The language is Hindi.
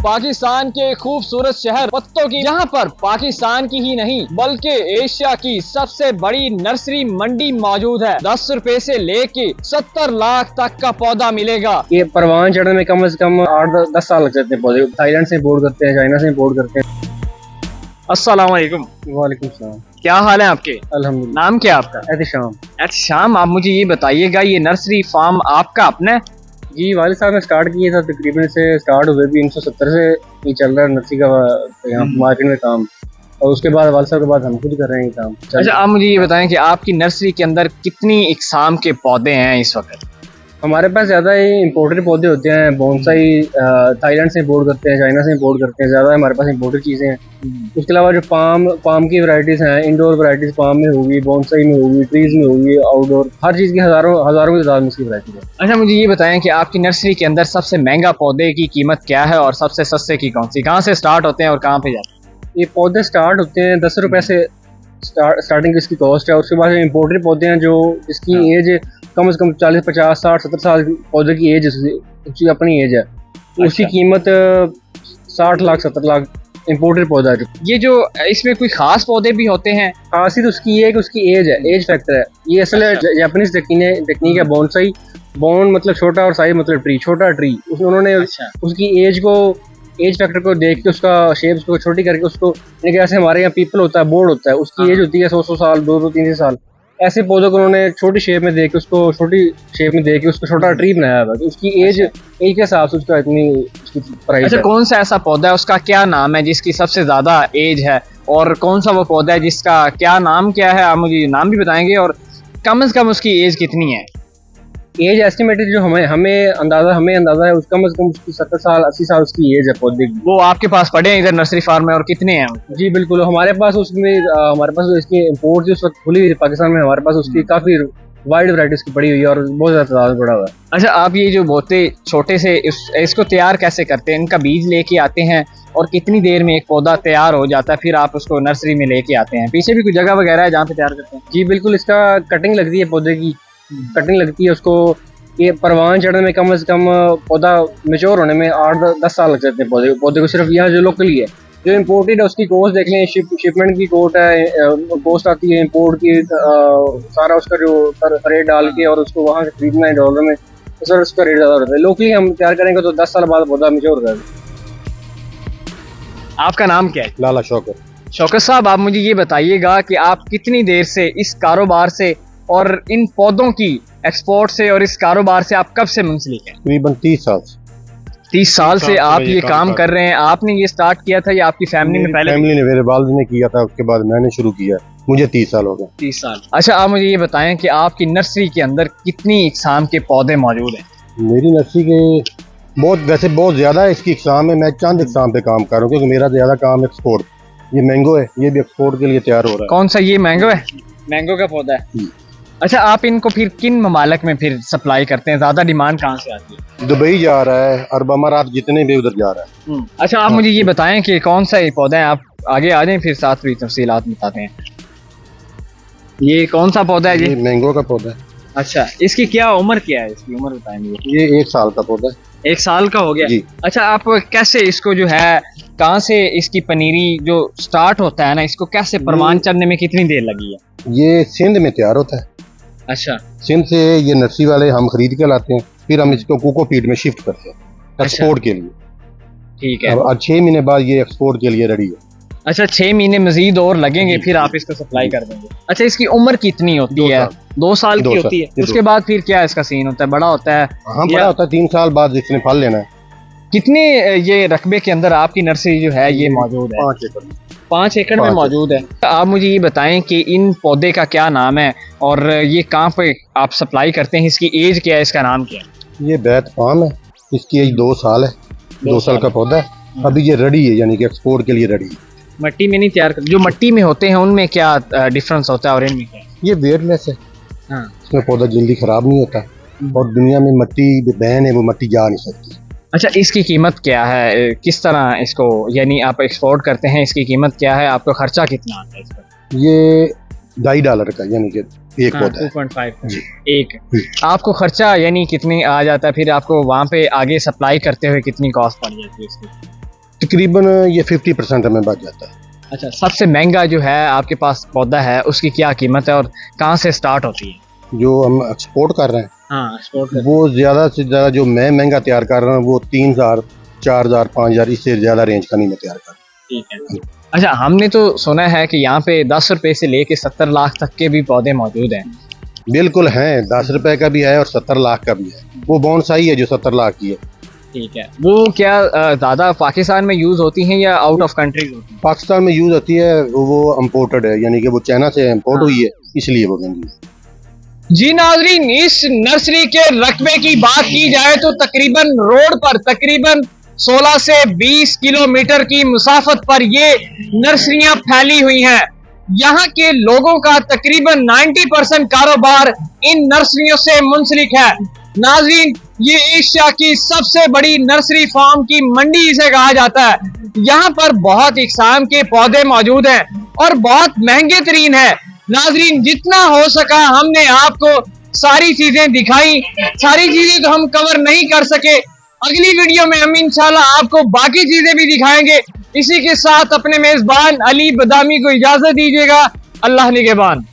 पाकिस्तान के खूबसूरत शहर पत्तों की, जहां पर पाकिस्तान की ही नहीं बल्कि एशिया की सबसे बड़ी नर्सरी मंडी मौजूद है। 10 रुपए से लेके 70 लाख तक का पौधा मिलेगा। ये परवान चढ़ने में कम से कम 8-10 साल लग जाते हैं। पौधे थाईलैंड से इम्पोर्ट करते हैं, चाइना से इम्पोर्ट करते हैं। अस्सलाम वालेकुम। वालेकुम सलाम। क्या हाल है आपके? अल्हम्दुलिल्लाह। नाम क्या आपका? एहतिशाम। एहतिशाम, आप मुझे ये बताइएगा, ये नर्सरी फार्म आपका अपना है? जी, वालिद साहब ने स्टार्ट किया था, तकरीबन से स्टार्ट हुए भी 1970 से ये चल रहा है नर्सरी का यहाँ मार्केट में काम। और उसके बाद वालिद साहब के बाद हम खुद कर रहे हैं काम। अच्छा, आप मुझे ये बताएं कि आपकी नर्सरी के अंदर कितनी इकसाम के पौधे हैं इस वक्त? हमारे पास ज़्यादा ही इम्पोर्टेड पौधे होते हैं। बोनसाई थाईलैंड से इम्पोर्ट करते हैं, चाइना से इम्पोर्ट करते हैं। ज़्यादा हमारे पास इम्पोर्टेड चीज़ें हैं। उसके अलावा जो पाम की वैरायटीज़ हैं, इंडोर वैरायटीज़ पाम में होगी, बोनसाई में होगी, ट्रीज में होगी, आउटडोर, हर चीज़ की हज़ारों की तादाद में इसकी वैरायटी है। अच्छा, मुझे ये बताएं कि आपकी नर्सरी के अंदर सबसे महंगा पौधे की कीमत क्या है और सबसे सस्ते की कौन सी? कहाँ से स्टार्ट होते हैं और कहाँ पे जाते हैं? ये पौधे स्टार्ट होते हैं 10 रुपए से, स्टार्टिंग इसकी कॉस्ट है। उसके बाद इम्पोर्टेड पौधे हैं जो इसकी एज कम से कम 40, 50, 60, 70 साल पौधे की एज, उसकी अपनी एज है। उसकी कीमत 60 लाख 70 लाख इम्पोर्टेड पौधा है। ये जो इसमें कोई खास पौधे भी होते हैं? खासी तो उसकी ये है कि उसकी एज है, एज फैक्टर है। ये असल जापानीज टेक्निक है बोनसाई। बोन मतलब छोटा और साई मतलब ट्री, छोटा ट्री। उन्होंने उसकी एज फैक्टर को देख के उसका शेप को छोटी करके उसको, जैसे हमारे यहाँ पीपल होता है, बोर्ड होता है, उसकी एज होती है 100 साल, 200-300 साल। ऐसे पौधों को उन्होंने छोटी शेप में देख के उसको छोटा ट्री बनाया है। तो उसकी एज के हिसाब से उसका इतनी उसकी प्राइस। अच्छा, कौन सा ऐसा पौधा है, उसका क्या नाम है जिसकी सबसे ज्यादा एज है? और कौन सा वो पौधा है जिसका क्या नाम क्या है? आप मुझे नाम भी बताएंगे और कम से कम उसकी एज कितनी है? एज एस्टिमेटेड जो हमें अंदाजा है उसका कम से कम उसकी 70 साल 80 साल उसकी एज है पौधे की। वो आपके पास पड़े हैं इधर नर्सरी फार्म में और कितने हैं? जी बिल्कुल, हमारे पास इसकी इम्पोर्ट जो खुली हुई पाकिस्तान में, हमारे पास उसकी काफी वाइड वैरायटीज की पड़ी हुई है और बहुत ज्यादा तादाद पड़ा हुआ है। अच्छा, आप ये जो बहुत छोटे से इसको तैयार कैसे करते हैं? इनका बीज लेके आते हैं और कितनी देर में एक पौधा तैयार हो जाता है, फिर आप उसको नर्सरी में लेके आते हैं? पीछे भी कोई जगह वगैरह है जहाँ पे तैयार करते हैं? जी बिल्कुल, इसका कटिंग लगती है, पौधे की कटिंग लगती है। उसको ये परवान चढ़ने में कम से कम पौधा मेच्योर होने में 8-10 साल लग जाते हैं। पौधे को सिर्फ यहाँ जो लोकली है, जो इम्पोर्टेड है उसकी कॉस्ट देख लें। शिपमेंट की कॉस्ट आती है, इम्पोर्ट की सारा उसका जो रेट डाल के और उसको वहाँ से खरीदना है डॉलर में, तो सर उसका रेट ज़्यादा होता है। लोकली हम तैयार करेंगे तो 10 साल बाद पौधा मेच्योर हो जाएगा। आपका नाम क्या है? लाला शौकत। शौकत साहब, आप मुझे ये बताइएगा कि आप कितनी देर से इस कारोबार से और इन पौधों की एक्सपोर्ट से और इस कारोबार से आप कब से मुंसलिक हैं? तकरीबन 30 साल से। 30 साल से आप ये काम कर रहे हैं। आपने ये स्टार्ट किया था या आपकी फैमिली में पहले? फैमिली ने, मेरे वालिद ने किया था, उसके बाद मैंने शुरू किया। मुझे 30 साल हो गए। 30 साल। अच्छा, आप मुझे ये बताएं कि आपकी नर्सरी के अंदर कितनी इकसाम के पौधे मौजूद हैं? मेरी नर्सरी के वैसे बहुत ज्यादा है इसकी इकसाम है। मैं चंद इकसाम पे काम कर रहा हूँ क्योंकि मेरा ज्यादा काम एक्सपोर्ट। ये मैंगो है, ये भी एक्सपोर्ट के लिए तैयार हो रहा है। कौन सा? ये मैंगो है, मैंगो का पौधा है। अच्छा, आप इनको फिर किन ममालिक में फिर सप्लाई करते हैं? ज्यादा डिमांड कहाँ से आती है? दुबई जा रहा है, अरब अमारात, जितने भी उधर जा रहा है। अच्छा, आप मुझे ये बताएं कि कौन सा ये पौधा है? आप आगे आ जाएं, फिर साथ भी तफसीलात बताते हैं। ये कौन सा पौधा है? ये मैंगो का पौधा है। अच्छा, इसकी क्या उम्र क्या है? इसकी उम्र बताएंगे। ये 1 साल का पौधा है। 1 साल का हो गया जी। अच्छा, आप कैसे इसको जो है, कहाँ से इसकी पनीरी जो स्टार्ट होता है ना, इसको कैसे परवान चढ़ने में कितनी देर लगी है? ये सिंध में तैयार होता है। अच्छा, सिंध से ये नर्सरी वाले हम खरीद के लाते हैं, फिर हम इसको कोकोपीट में शिफ्ट करते हैं एक्सपोर्ट के लिए। ठीक है। अब 6 महीने बाद ये एक्सपोर्ट के लिए रेडी है। अच्छा, 6 महीने मजीद और लगेंगे, फिर आप इसको सप्लाई कर देंगे। अच्छा, इसकी उम्र कितनी होती है? 2 साल की होती है। उसके बाद फिर क्या इसका सीन होता है? बड़ा होता है? हाँ, बड़ा होता है। 3 साल बाद इसने फल लेना है। कितने ये रकबे के अंदर आपकी नर्सरी जो है ये मौजूद है? 5 एकड़। 5 एकड़ में मौजूद है। आप मुझे ये बताएं कि इन पौधे का क्या नाम है और ये कहाँ पे आप सप्लाई करते हैं? इसकी एज क्या है? इसका नाम क्या है? ये बैत पाम है, इसकी एज 2 साल है। 2 साल का पौधा है। अभी ये रेडी है, यानी कि एक्सपोर्ट के लिए रेडी है। मट्टी में नहीं तैयार कर, जो मट्टी में होते हैं उनमें क्या डिफरेंस होता है और इनमें क्या? ये वेटलेस है। हाँ। इसमें पौधा जल्दी खराब नहीं होता और दुनिया में मट्टी बैन है, वो मट्टी जा नहीं सकती। अच्छा, इसकी कीमत क्या है? किस तरह इसको, यानी आप एक्सपोर्ट करते हैं, इसकी कीमत क्या है? आपको खर्चा कितना आता है इस पर? ये $2.5 का, यानी कि एक पौधा है। 2.5 एक। आपको खर्चा यानी कितनी आ जाता है? फिर आपको वहाँ पे आगे सप्लाई करते हुए कितनी कॉस्ट पड़ जाती है इसकी? तकरीबन ये 50% हमें बच जाता है। अच्छा, सबसे महंगा जो है आपके पास पौधा है उसकी क्या कीमत है और कहाँ से स्टार्ट होती है? जो हम एक्सपोर्ट कर रहे हैं हाँ, एक्सपोर्ट वो ज़्यादा से ज़्यादा जो मैं महंगा तैयार कर रहा हूँ वो 3000, 4000, 5000 इससे ज़्यादा रेंज का नहीं मैं तैयार कर रहा। ठीक है। अच्छा, हमने तो सुना है कि यहाँ पे 10 रुपए से लेके 70 लाख तक के भी पौधे मौजूद हैं। बिल्कुल हैं, 10 रुपए का भी है और 70 लाख का भी है। वो बोनसाई है जो 70 लाख की है। ठीक है। वो क्या ज़्यादा पाकिस्तान में यूज़ होती हैं या आउट ऑफ कंट्री होती हैं? पाकिस्तान में यूज़ होती है, वो इम्पोर्टेड है, यानी कि वो चाइना से इम्पोर्ट हुई है, इसलिए वो महंगी है। जी नाज़रीन, इस नर्सरी के रकबे की बात की जाए तो तकरीबन रोड पर तकरीबन 16 से 20 किलोमीटर की मुसाफत पर ये नर्सरियां फैली हुई हैं। यहाँ के लोगों का तकरीबन 90% कारोबार इन नर्सरियों से मुंसलिक है। नाज़रीन, ये एशिया की सबसे बड़ी नर्सरी फार्म की मंडी इसे कहा जाता है। यहाँ पर बहुत इकसाम के पौधे मौजूद हैं और बहुत महंगे तरीन है। नाज़रीन, जितना हो सका हमने आपको सारी चीजें दिखाई, सारी चीजें तो हम कवर नहीं कर सके। अगली वीडियो में हम इंशाल्लाह आपको बाकी चीजें भी दिखाएंगे। इसी के साथ अपने मेजबान अली बदामी को इजाजत दीजिएगा। अल्लाह निगहबान।